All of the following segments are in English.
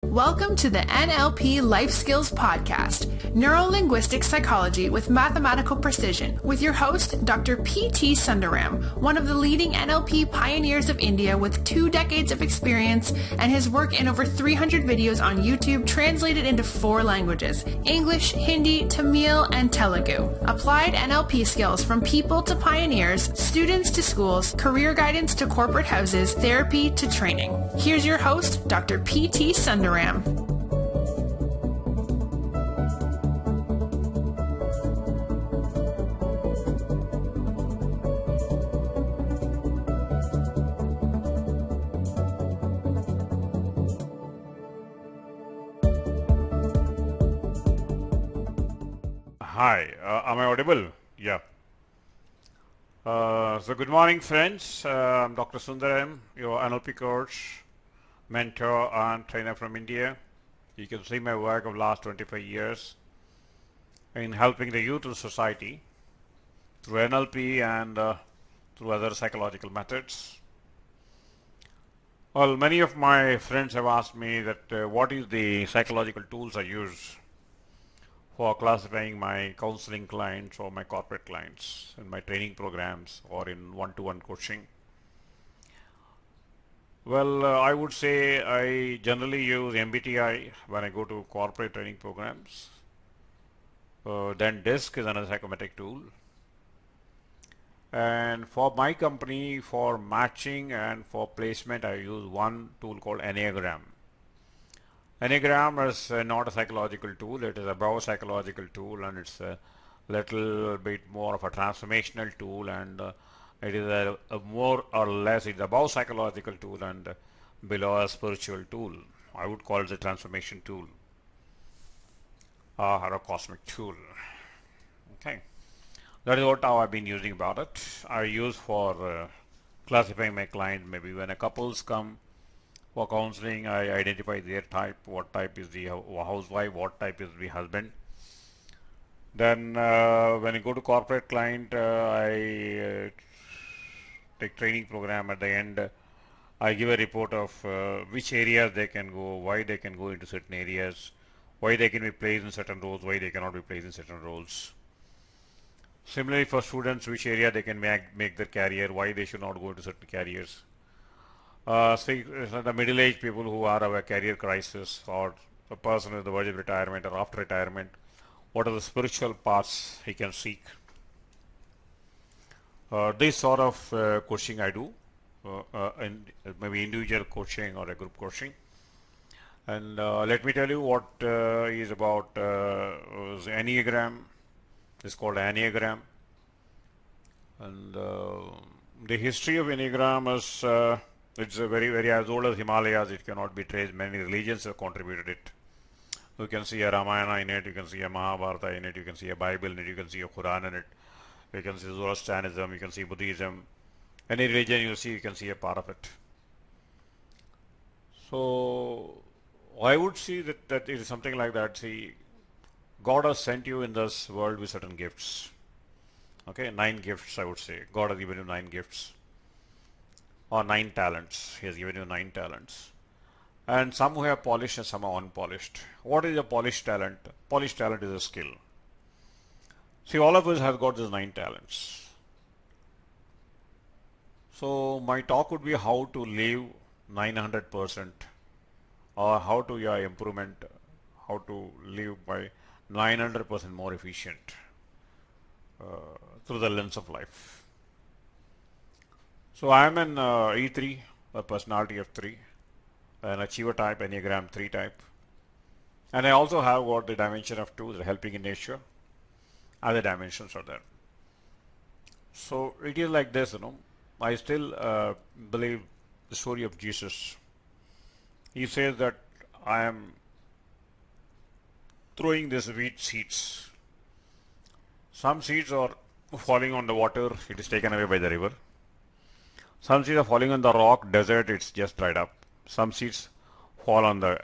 Welcome to the NLP Life Skills Podcast, Neuro-Linguistic Psychology with Mathematical Precision, with your host, Dr. P.T. Sunderam, one of the leading NLP pioneers of India with 2 decades of experience and his work in over 300 videos on YouTube translated into 4 languages, English, Hindi, Tamil, and Telugu. Applied NLP skills from people to pioneers, students to schools, career guidance to corporate houses, therapy to training. Here's your host, Dr. P.T. Sunderam. Hi, am I audible? Yeah. So good morning, friends. I'm Dr. Sunderam, your NLP coach, mentor and trainer from India. You can see my work of last 25 years in helping the youth of society through NLP and through other psychological methods. Well, many of my friends have asked me that what is the psychological tools I use for classifying my counseling clients or my corporate clients in my training programs or in one-to-one coaching. Well, I would say I generally use MBTI when I go to corporate training programs. Then DISC is another psychometric tool. And for my company, for matching and for placement, I use one tool called Enneagram. Enneagram is not a psychological tool, it is a psychological tool, and it's a little bit more of a transformational tool, and it is a more or less, it's above psychological tool and below a spiritual tool. I would call it a transformation tool or a cosmic tool. Okay, that is what how I've been using about it. I use for classifying my client. Maybe when a couples come for counseling, I identify their type, what type is the housewife, what type is the husband. Then when I go to corporate client, I take training program. At the end, I give a report of which areas they can go, why they can go into certain areas, why they can be placed in certain roles, why they cannot be placed in certain roles. Similarly for students, which area they can make their career, why they should not go into certain careers. See, the middle-aged people who are of a career crisis, or a person at the verge of retirement or after retirement, what are the spiritual paths he can seek. This sort of coaching I do, in maybe individual coaching or a group coaching. And let me tell you what is about the Enneagram. It's called Enneagram. And the history of Enneagram is it's a very as old as Himalayas. It cannot be traced. Many religions have contributed it. You can see a Ramayana in it, you can see a Mahabharata in it, you can see a Bible in it, you can see a Quran in it, you can see Zoroastrianism, you can see Buddhism. Any religion you see, you can see a part of it. So I would see that it is something like that. See, God has sent you in this world with certain gifts. Okay, 9 gifts I would say. God has given you 9 gifts. Or 9 talents. He has given you 9 talents. And some who are polished and some are unpolished. What is a polished talent? Polished talent is a skill. See, all of us have got these 9 talents. So my talk would be how to live 900% or how to improvement, how to live by 900% more efficient through the lens of life. So I am an E3, a personality of 3, an achiever type, Enneagram 3 type. And I also have got the dimension of 2, the helping in nature. Other dimensions are there. So it is like this, I still believe the story of Jesus. He says that I am throwing these wheat seeds. Some seeds are falling on the water, it is taken away by the river. Some seeds are falling on the rock, desert, it's just dried up. Some seeds fall on the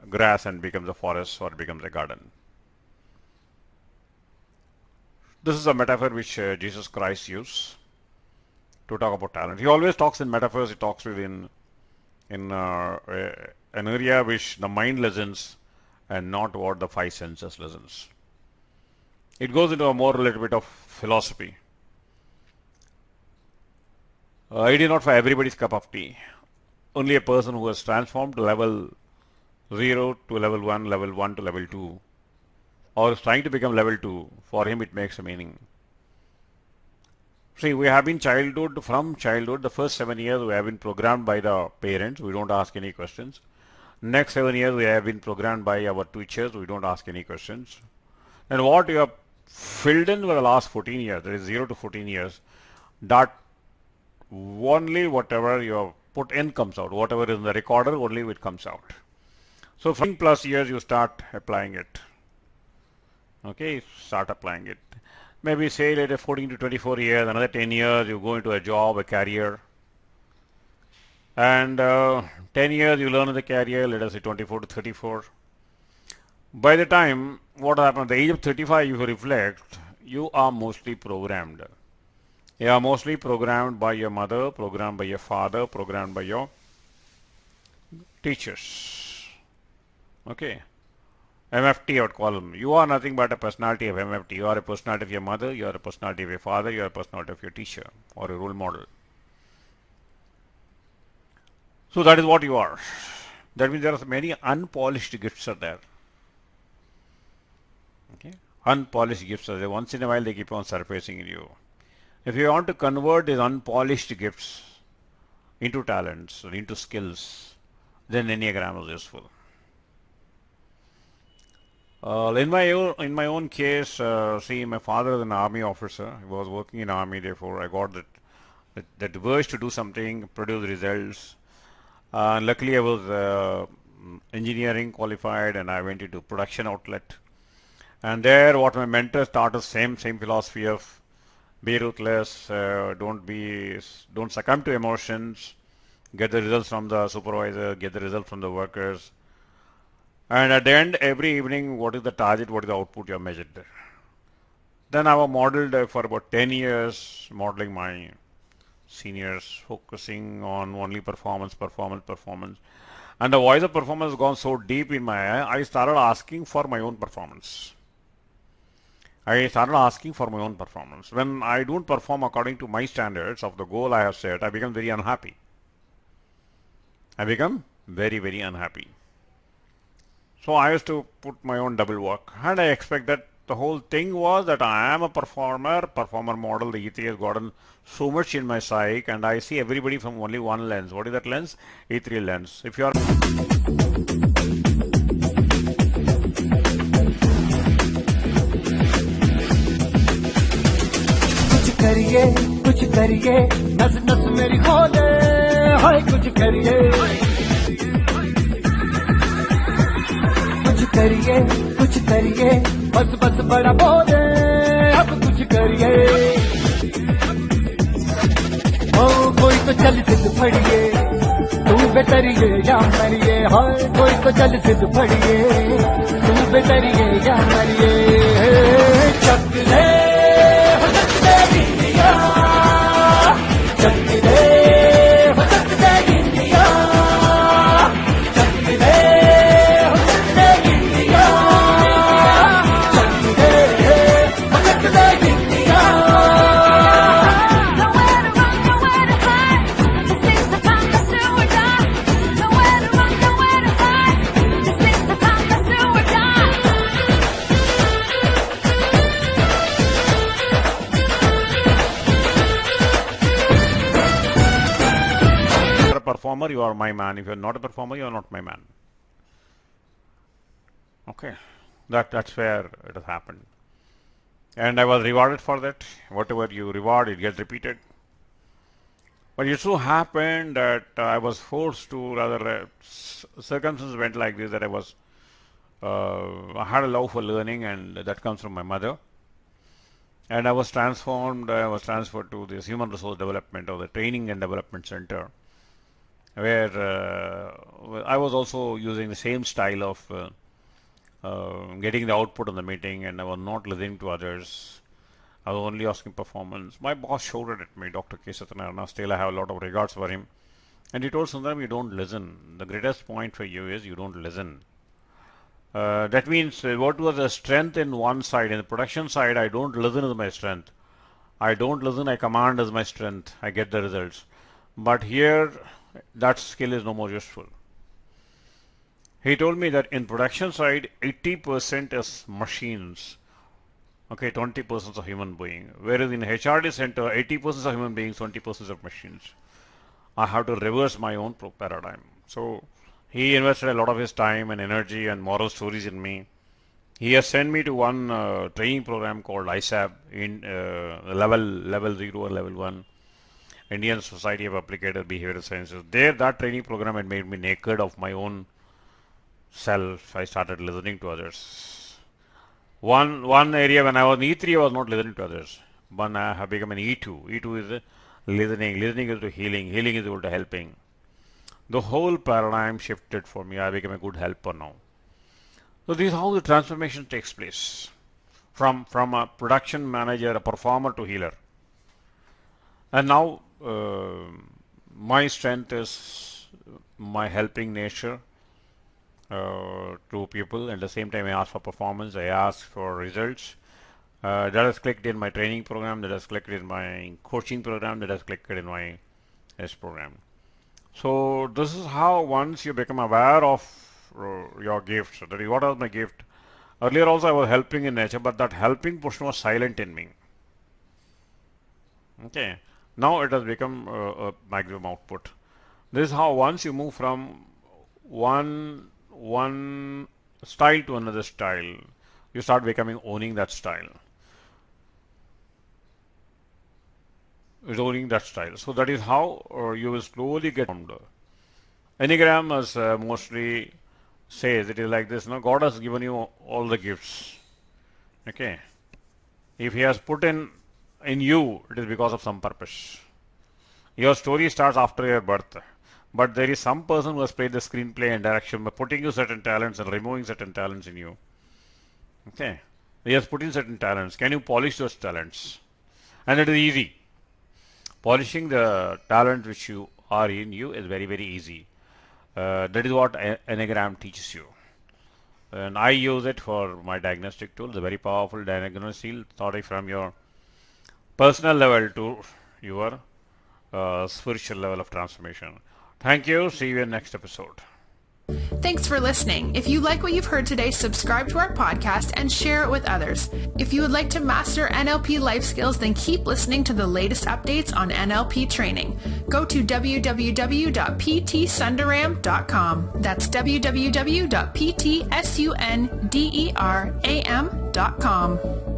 grass and becomes a forest or becomes a garden. This is a metaphor which Jesus Christ used to talk about talent. He always talks in metaphors. He talks within a an area which the mind listens and not what the five senses listens. It goes into a more little bit of philosophy. It is not for everybody's cup of tea. Only a person who has transformed to level 0 to level 1, level 1 to level 2, or is trying to become level 2, for him it makes a meaning. See, we have been from childhood, the first 7 years we have been programmed by the parents, we don't ask any questions. Next 7 years we have been programmed by our teachers, we don't ask any questions. And what you have filled in for the last 14 years, that is 0 to 14 years, that only whatever you have put in comes out. Whatever is in the recorder, only it comes out. So from plus years you start applying it. Okay, start applying it. Maybe say later 14 to 24 years, another 10 years you go into a job, a career. And 10 years you learn in the career, let us say 24 to 34. By the time, what happens, at the age of 35, if you reflect, you are mostly programmed. You are mostly programmed by your mother, programmed by your father, programmed by your teachers. Okay. MFT I would call them. You are nothing but a personality of MFT. You are a personality of your mother, you are a personality of your father, you are a personality of your teacher or a role model. So that is what you are. That means there are many unpolished gifts are there. Okay. Unpolished gifts are there. Once in a while they keep on surfacing in you. If you want to convert these unpolished gifts into talents or into skills, then Enneagram is useful. In my own case, see, my father is an army officer. He was working in army, therefore I got that urge to do something, produce results. Luckily, I was engineering qualified, and I went into production outlet. And there, what my mentors taught us, same philosophy of be ruthless, don't succumb to emotions, get the results from the supervisor, get the results from the workers. And at the end, every evening, what is the target, what is the output you have measured there. Then I was modeled for about 10 years, modeling my seniors, focusing on only performance. And the voice of performance has gone so deep in my eye, I started asking for my own performance. When I don't perform according to my standards of the goal I have set, I become very unhappy. Very, very unhappy. So I used to put my own double work, and I expect that the whole thing was that I am a performer model. The E3 has gotten so much in my psyche, and I see everybody from only one lens. What is that lens? E3 lens. If you are कुछ करिए नस नस मेरी खोले हाय कुछ करिए बस बड़ा बोले अब कुछ करिए ओ कोई तो चल सिद्ध फड़िए तू बेतरिए या मरिए हाय कोई तो चल सिद्ध फड़िए तू बेतरिए या मरिए चक ले performer, you are my man. If you are not a performer, you are not my man. Okay, that's where it has happened, and I was rewarded for that. Whatever you reward, it gets repeated. But it so happened that I was forced to, rather, circumstances went like this, that I had a love for learning, and that comes from my mother. And I was transformed. I was transferred to this human resource development, or the training and development center, where I was also using the same style of getting the output of the meeting, and I was not listening to others. I was only asking performance. My boss shouted at me, Dr. K. Satyanarayana. Still, I have a lot of regards for him. And he told Sunderam, you don't listen. The greatest point for you is you don't listen. That means what was the strength in one side? In the production side, I don't listen as my strength. I don't listen, I command as my strength. I get the results. But here, that skill is no more useful. He told me that in production side, 80% is machines. Okay, 20% of human being. Whereas in HRD center, 80% of human beings, 20% of machines. I have to reverse my own paradigm. So he invested a lot of his time and energy and moral stories in me. He has sent me to one training program called ISAB in level 0 or level 1, Indian Society of Applied Behavioral Sciences. There, that training program had made me naked of my own self. I started listening to others. One area when I was in E3, I was not listening to others. But I have become an E2. E2 is listening. Listening is to healing. Healing is equal to helping. The whole paradigm shifted for me. I became a good helper now. So this is how the transformation takes place. From a production manager, a performer to healer. And now my strength is my helping nature to people. At the same time, I ask for performance. I ask for results. That has clicked in my training program. That has clicked in my coaching program. That has clicked in my S program. So this is how once you become aware of your gifts. That is, what was my gift? Earlier also I was helping in nature, but that helping portion was silent in me. Okay. Now it has become a maximum output. This is how once you move from one style to another style, you start becoming owning that style. Owning that style. So that is how you will slowly get formed. Enneagram is mostly says it is like this. No, God has given you all the gifts. Okay. If He has put in you, it is because of some purpose. Your story starts after your birth, but there is some person who has played the screenplay and direction by putting you certain talents and removing certain talents in you. Okay. He has put in certain talents. Can you polish those talents? And it is easy. Polishing the talent which you are in you is very, very easy. That is what Enneagram teaches you. And I use it for my diagnostic tool, the very powerful diagnostic tool, from your personal level to your spiritual level of transformation. Thank you. See you in next episode. Thanks for listening. If you like what you've heard today, subscribe to our podcast and share it with others. If you would like to master NLP life skills, then keep listening to the latest updates on NLP training. Go to www.ptsunderam.com. That's www.ptsunderam.com.